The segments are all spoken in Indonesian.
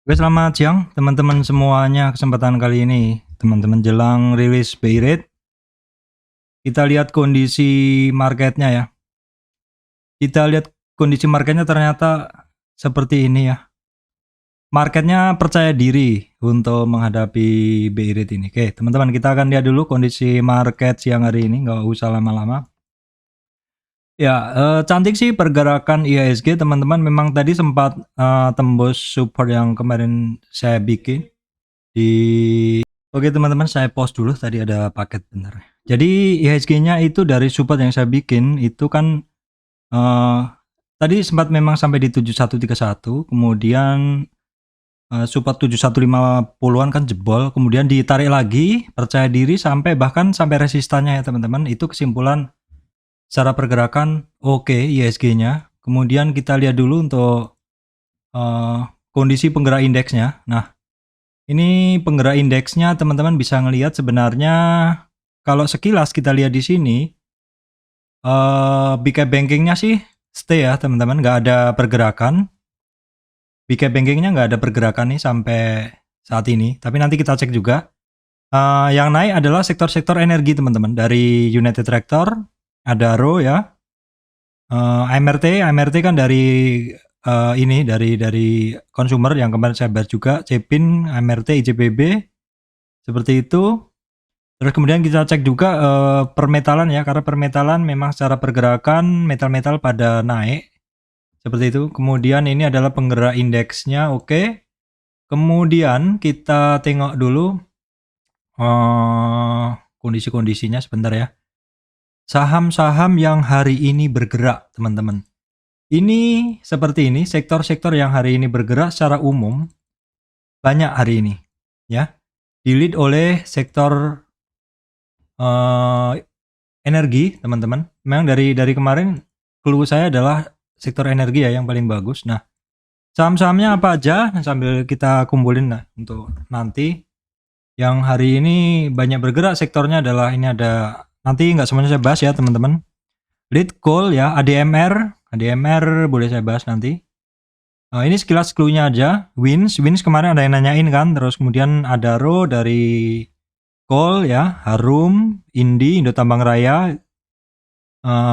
Oke, selamat siang teman-teman semuanya. Kesempatan kali ini, teman-teman jelang rilis BI rate, kita lihat kondisi marketnya ya. Kita lihat kondisi marketnya ternyata seperti ini ya. Marketnya percaya diri untuk menghadapi BI rate ini. Oke, teman-teman kita akan lihat dulu kondisi market siang hari ini, nggak usah lama-lama. Ya, cantik sih pergerakan IHSG teman-teman. Memang tadi sempat tembus support yang kemarin saya bikin di. Oke teman-teman, saya pause dulu, tadi ada paket bentar. Jadi IHSG-nya itu dari support yang saya bikin itu kan tadi sempat memang sampai di 7131, kemudian support 7150-an kan jebol, kemudian ditarik lagi, percaya diri sampai bahkan sampai resistannya ya teman-teman. Itu kesimpulan secara pergerakan oke IHSG-nya. Kemudian kita lihat dulu untuk kondisi penggerak indeksnya. Nah, ini penggerak indeksnya teman-teman bisa ngelihat sebenarnya kalau sekilas kita lihat di sini big cap bankingnya sih stay ya teman-teman, nggak ada pergerakan. Big cap bankingnya nggak ada pergerakan nih sampai saat ini. Tapi nanti kita cek juga. Yang naik adalah sektor-sektor energi teman-teman. Dari United Tractor, Adaro ya, AMRT kan dari ini dari consumer yang kemarin saya bahas juga, Cepin, AMRT, ICBB seperti itu. Terus kemudian kita cek juga permetalan ya, karena permetalan memang secara pergerakan metal-metal pada naik seperti itu. Kemudian ini adalah penggerak indeksnya, oke. Kemudian kita tengok dulu kondisi-kondisinya sebentar ya. Saham-saham yang hari ini bergerak teman-teman. Ini seperti ini, sektor-sektor yang hari ini bergerak secara umum banyak hari ini ya. Di-lead oleh sektor energi teman-teman. Memang dari kemarin clue saya adalah sektor energi ya yang paling bagus. Nah, saham-sahamnya apa aja sambil kita kumpulin lah untuk nanti. Yang hari ini banyak bergerak sektornya adalah ini ada, nanti nggak semuanya saya bahas ya teman-teman. Lead Coal ya, ADMR boleh saya bahas nanti. Ini sekilas clue-nya aja. Wins kemarin ada yang nanyain kan, terus kemudian Adaro dari Coal ya, Harum, Indo Tambang Raya,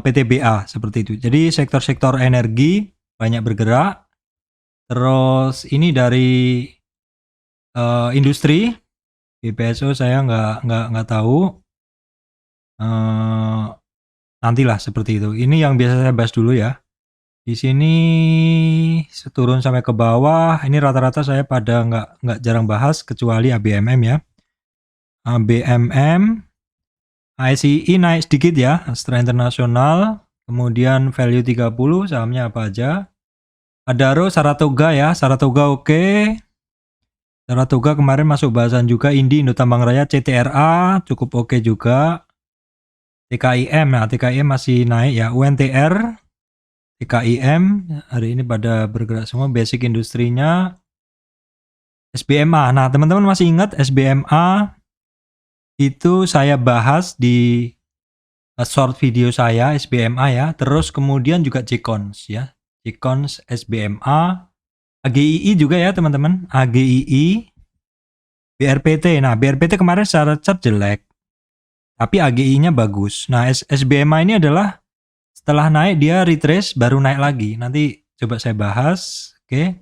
PTBA seperti itu. Jadi sektor-sektor energi banyak bergerak. Terus ini dari industri, BPSO saya nggak tahu. Nantilah seperti itu. Ini yang biasa saya bahas dulu ya. Di sini turun sampai ke bawah. Ini rata-rata saya pada nggak jarang bahas kecuali ABMM ya. ABMM, ASI naik sedikit ya, Astra Internasional. Kemudian value 30, sahamnya apa aja? Adaro, Saratoga ya, Saratoga oke. Saratoga kemarin masuk bahasan juga. Indo Tambang Raya, CTRA cukup oke juga. TKIM, nah TKIM masih naik ya. UNTR, TKIM hari ini pada bergerak semua. Basic industrinya, SBMA. Nah teman-teman masih ingat SBMA itu saya bahas di short video saya SBMA ya. Terus kemudian juga Jcons ya, Jcons, SBMA, AGII juga ya teman-teman, AGII, BRPT. Nah BRPT kemarin secara chart jelek, tapi AGI-nya bagus. Nah SBMA ini adalah setelah naik dia retrace baru naik lagi. Nanti coba saya bahas. Oke.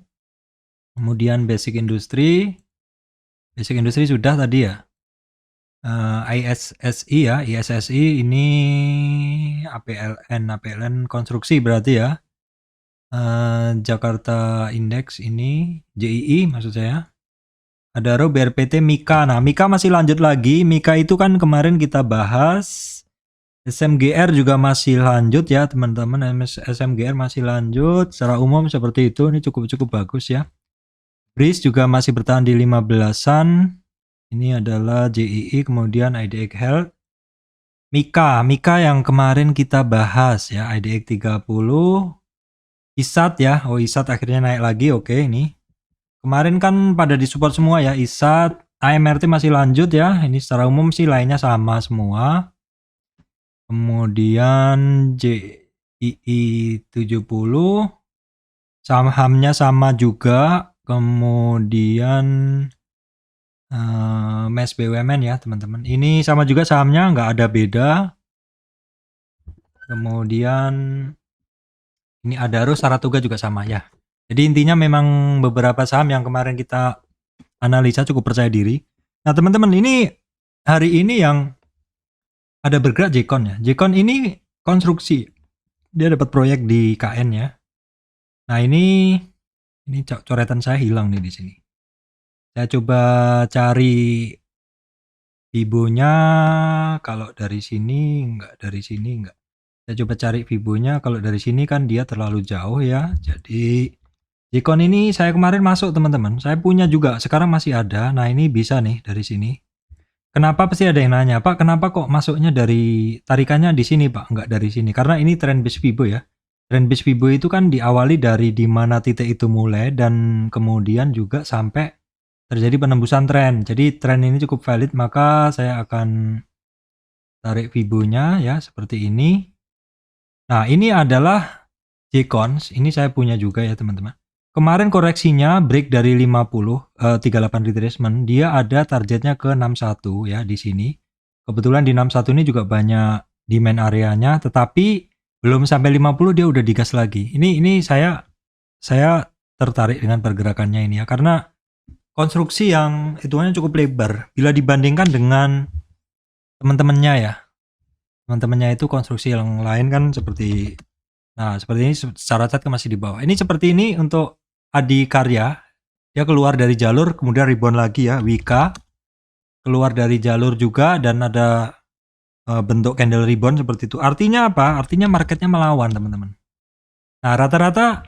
Kemudian basic industry sudah tadi ya. ISSI ya, ISSI ini APLN konstruksi berarti ya. Jakarta Index ini JII maksud saya. Adaro, BRPT, Mika. Nah Mika masih lanjut lagi. Mika itu kan kemarin kita bahas. SMGR juga masih lanjut ya teman-teman. SMGR masih lanjut. Secara umum seperti itu. Ini cukup bagus ya. BRIS juga masih bertahan di 15-an. Ini adalah JII, kemudian IDX Health. Mika yang kemarin kita bahas ya, IDX 30. ISAT ya, ISAT akhirnya naik lagi, oke ini. Kemarin kan pada disupport semua ya, ISAT, AMRT masih lanjut ya, ini secara umum sih lainnya sama semua. Kemudian JII 70, sahamnya sama juga. kemudian Mes BUMN ya teman-teman. Ini sama juga sahamnya, nggak ada beda. Kemudian ini Adaro, Saratoga juga sama ya. Jadi intinya memang beberapa saham yang kemarin kita analisa cukup percaya diri. Nah teman-teman, ini hari ini yang ada bergerak Jekon ya. Jekon ini konstruksi, dia dapat proyek di KN ya. Nah ini coretan saya hilang nih di sini. Saya coba cari Fibonya, kalau dari sini enggak, dari sini enggak. Saya coba cari Fibonya, kalau dari sini kan dia terlalu jauh ya. Jadi Jekon ini saya kemarin masuk teman-teman. Saya punya juga, sekarang masih ada. Nah ini bisa nih dari sini. Kenapa pasti ada yang nanya, Pak kenapa kok masuknya dari tarikannya di sini Pak, enggak dari sini? Karena ini trend base Fibo ya. Trend base Fibo itu kan diawali dari di mana titik itu mulai dan kemudian juga sampai terjadi penembusan tren. Jadi tren ini cukup valid, maka saya akan tarik Fibonya ya seperti ini. Nah ini adalah Jcons, ini saya punya juga ya teman-teman. Kemarin koreksinya break dari 38 retracement, dia ada targetnya ke 61 ya di sini. Kebetulan di 61 ini juga banyak demand areanya, tetapi belum sampai 50 dia udah digas lagi. Ini saya tertarik dengan pergerakannya ini ya, karena konstruksi yang hitungannya cukup lebar bila dibandingkan dengan teman-temannya ya. Teman-temannya itu konstruksi yang lain kan seperti, nah seperti ini secara cat masih di bawah. Ini seperti ini untuk Adikarya, dia keluar dari jalur kemudian rebound lagi ya. Wika keluar dari jalur juga dan ada bentuk candle rebound seperti itu. Artinya apa? Artinya marketnya melawan teman-teman. Nah rata-rata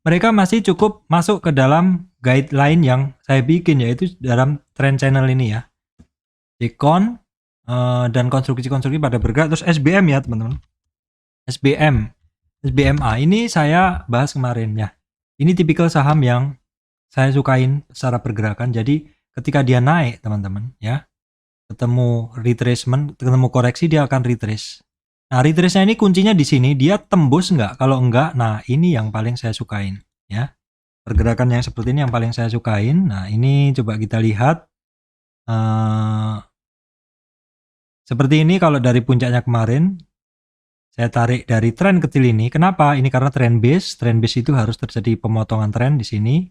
mereka masih cukup masuk ke dalam guideline yang saya bikin, yaitu dalam trend channel ini ya. Jekon dan konstruksi-konstruksi pada bergerak. Terus SBM ya teman-teman. SBMA ini saya bahas kemarin ya. Ini tipikal saham yang saya sukain secara pergerakan. Jadi ketika dia naik teman-teman ya, ketemu retracement, ketemu koreksi, dia akan retrace. Nah retrace-nya ini kuncinya di sini, dia tembus nggak? Kalau enggak, nah ini yang paling saya sukain ya. Pergerakan yang seperti ini yang paling saya sukain. Nah ini coba kita lihat. Seperti ini kalau dari puncaknya kemarin. Saya tarik dari tren kecil ini. Kenapa? Ini karena trend base. Trend base itu harus terjadi pemotongan tren di sini.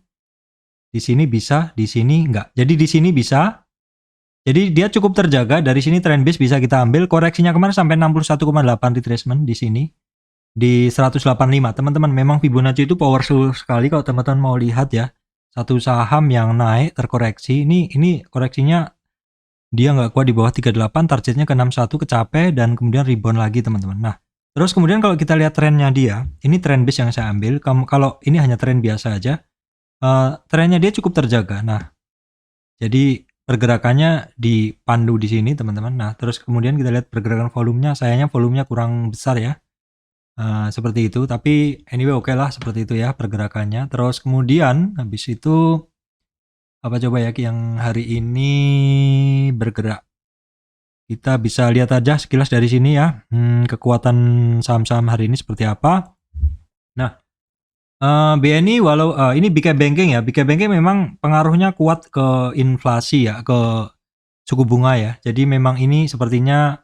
Di sini bisa, di sini enggak. Jadi di sini bisa. Jadi dia cukup terjaga. Dari sini trend base bisa kita ambil. Koreksinya kemarin sampai 61,8 retracement di sini. Di 185. Teman-teman, memang Fibonacci itu powerful sekali kalau teman-teman mau lihat ya. Satu saham yang naik terkoreksi. Ini koreksinya dia nggak kuat di bawah 38, targetnya ke 61 kecape dan kemudian rebound lagi teman-teman. Nah, terus kemudian kalau kita lihat trennya dia, ini trend base yang saya ambil. Kalau ini hanya tren biasa aja, trennya dia cukup terjaga. Nah, jadi pergerakannya dipandu di sini teman-teman. Nah, terus kemudian kita lihat pergerakan volumenya, sayangnya volumenya kurang besar ya. Seperti itu, tapi anyway oke lah seperti itu ya pergerakannya. Terus kemudian habis itu apa coba ya yang hari ini bergerak. Kita bisa lihat aja sekilas dari sini ya, kekuatan saham-saham hari ini seperti apa. Nah, BNI walau ini BK Banking ya, BK Banking memang pengaruhnya kuat ke inflasi ya, ke suku bunga ya. Jadi memang ini sepertinya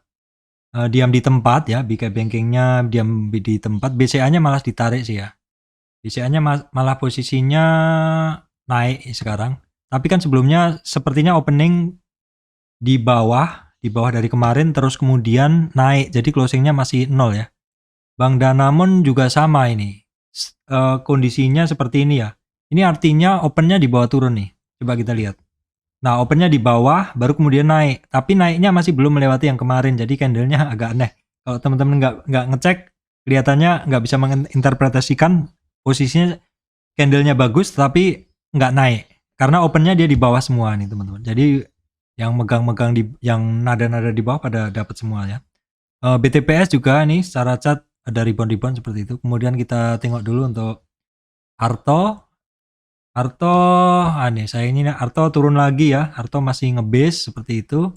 diam di tempat ya, BK Bankingnya diam di tempat, BCA-nya malah ditarik sih ya. BCA-nya malah posisinya naik sekarang. Tapi kan sebelumnya sepertinya opening di bawah dari kemarin terus kemudian naik. Jadi closingnya masih 0 ya. Bank Danamon juga sama ini. Kondisinya seperti ini ya. Ini artinya opennya di bawah turun nih. Coba kita lihat. Nah opennya di bawah baru kemudian naik. Tapi naiknya masih belum melewati yang kemarin. Jadi candlenya agak aneh. Kalau teman-teman nggak ngecek, kelihatannya nggak bisa menginterpretasikan posisinya candlenya bagus tapi nggak naik. Karena opennya dia di bawah semua nih teman-teman. Jadi yang megang-megang yang nada-nada di bawah pada dapat semua ya. BTPS juga nih secara chart ada rebound-rebound seperti itu. Kemudian kita tengok dulu untuk Arto. Nih sayangnya Arto turun lagi ya. Arto masih ngebase seperti itu.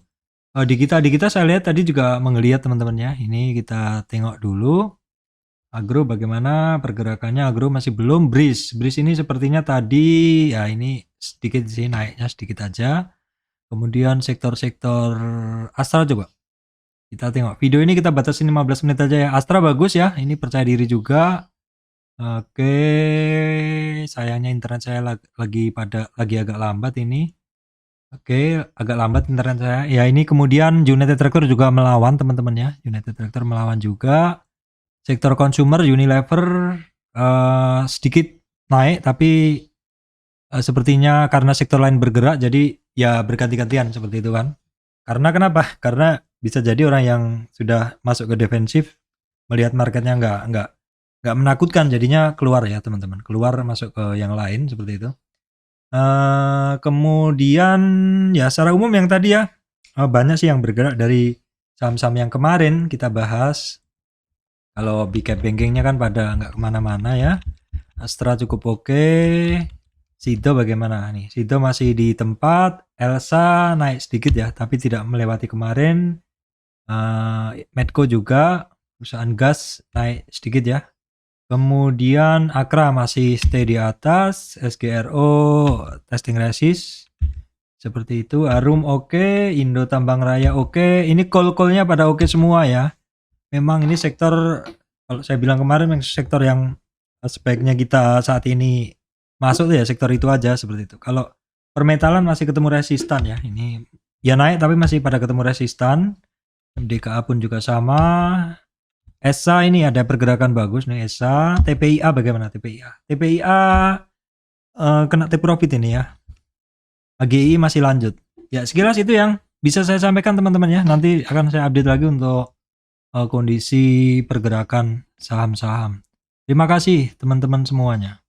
Di kita saya lihat tadi juga menggeliat teman-teman ya. Ini kita tengok dulu. Agro bagaimana pergerakannya? Agro masih belum. BRIS ini sepertinya tadi ya ini sedikit sih naiknya sedikit aja. Kemudian sektor-sektor Astra coba. Kita tengok. Video ini kita batasin 15 menit aja ya. Astra bagus ya. Ini percaya diri juga. Oke, sayangnya internet saya lagi agak lambat ini. Oke, agak lambat internet saya. Ya ini kemudian United Tractor juga melawan teman-teman ya. United Tractor melawan juga. Sektor consumer Unilever sedikit naik tapi sepertinya karena sektor lain bergerak jadi ya berganti-gantian seperti itu kan. Karena kenapa? Karena bisa jadi orang yang sudah masuk ke defensif melihat marketnya nggak menakutkan jadinya keluar ya teman-teman. Keluar masuk ke yang lain seperti itu. Kemudian ya secara umum yang tadi ya banyak sih yang bergerak dari saham-saham yang kemarin kita bahas. Kalau big cap bankingnya kan pada nggak kemana-mana ya. Astra cukup oke. Sido bagaimana nih? Sido masih di tempat. Elsa naik sedikit ya, tapi tidak melewati kemarin. Medco juga perusahaan gas naik sedikit ya. Kemudian Akra masih stay di atas. SGRO testing resist seperti itu. Arum oke. Indo Tambang Raya oke. Ini call-callnya pada oke semua ya. Memang ini sektor kalau saya bilang kemarin memang sektor yang sebaiknya kita saat ini masuk tuh ya sektor itu aja seperti itu. Kalau permetalan masih ketemu resistan ya. Ini ya naik tapi masih pada ketemu resistan. MDKA pun juga sama. ESA ini ada pergerakan bagus nih ESA. TPIA bagaimana TPIA? TPIA kena take profit ini ya. AGI masih lanjut. Ya sekilas itu yang bisa saya sampaikan teman-teman ya. Nanti akan saya update lagi untuk kondisi pergerakan saham-saham. Terima kasih teman-teman semuanya.